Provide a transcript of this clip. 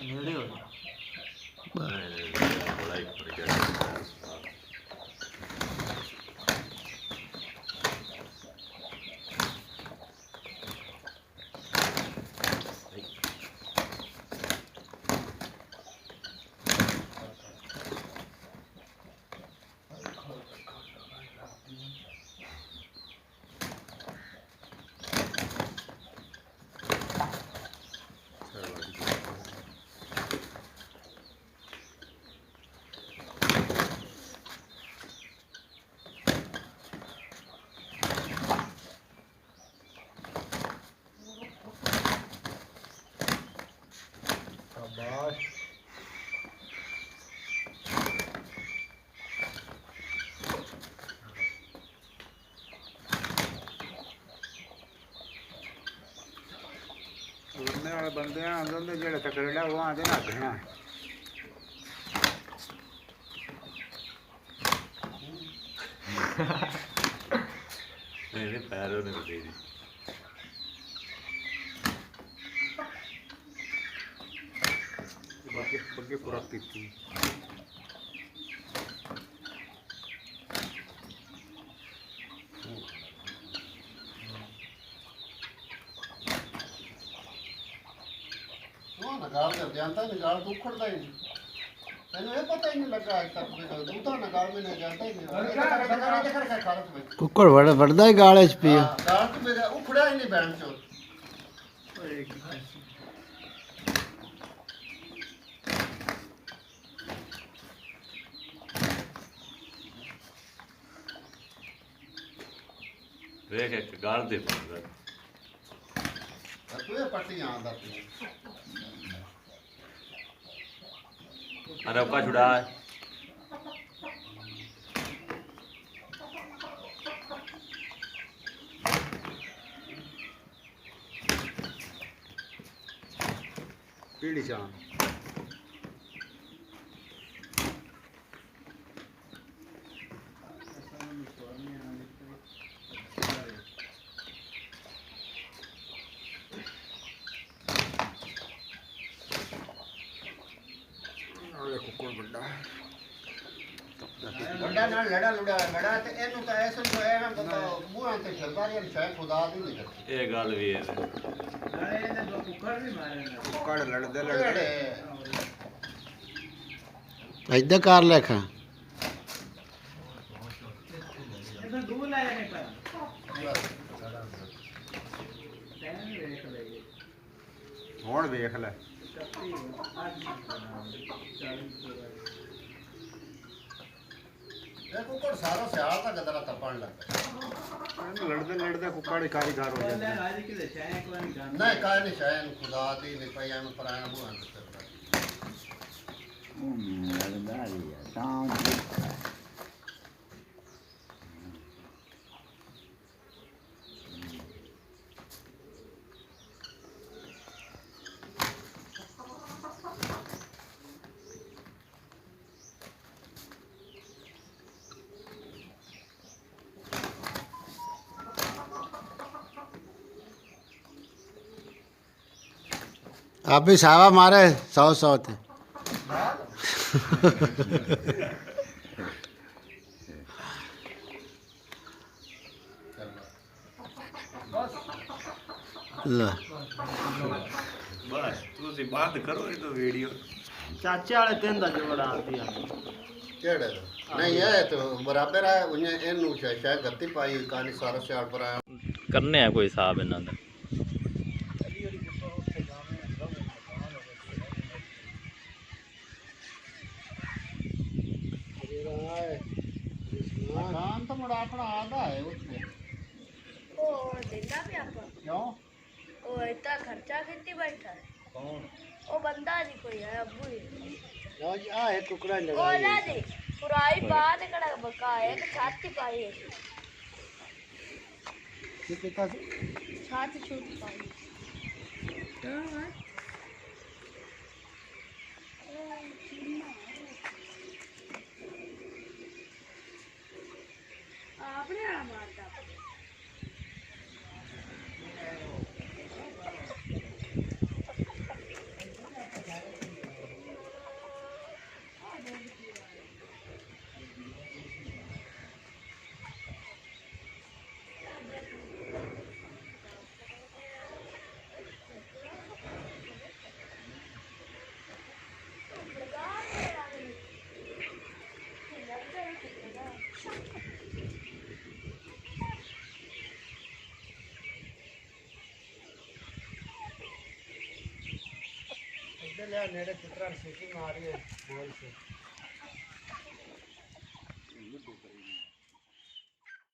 नेड़े हो शाबाश उड़ने वाले बंदे आंदे जेड़े तकड़े वो आंदे नहाते हैं नहीं पैरों ने दे दी बग्गे खुराक पीती नगाड़ कर जानता है नगाड़ तो उखड़ता ही नहीं मैंने ये पता ही नहीं लगा आज तक दूधा नगाड़ में नहीं जानता ही नहीं कुक्कड़ बढ़ता है गाले च पिया गाड़ तो मेरा उखड़ा ही नहीं बैंड चो देख एक गाल दे पड़ता तू ये पट्टी आंदा तू अरे का छुड़ा पीड़ी चांद कुकुर बड़ा बड़ा ना लड़ा लड़ा ते एनु तो ऐसे तो है ना तो मुंह ते चलता रही शायद खुदा दी नहीं करती ये गल भी है कुक्कड़ लड़ते लड़ते इधर कार लेखा हुण वेख ले ये कुकुर सारा स्याल तक गदरा तपन लग लड़ते लड़ते कुक्कड़ ही कारीगर हो जाते नहीं काहे नहीं शायद खुदा दी नहीं पई एनु पराया मुंह ते चलता आप भी सावा मारे 100 थे ला बस तुसी बात करो ये तो वीडियो चाचे वाले दिन दा जोड़ा आती है केड़े नहीं है तो बराबर है उन्हें एनु शायद गत्ती पाई कहानी सारा स्याल पर आया करने है कोई हिसाब इन्हां दा मकान तो मुड़ा अपना आधा है उसमें ओ देता भी आप क्यों ओ इतना खर्चा कितनी बैठा है कौन ओ बंदा नहीं कोई है अबू ही लो जी आ है कुकड़ा ओ लगा ना जी पुराई बात कड़ा बका है तो छाती पाई है कितना छाती छूट पाई आपने मारता लिया नेड़े चित्रा सीटी मारी है बोल से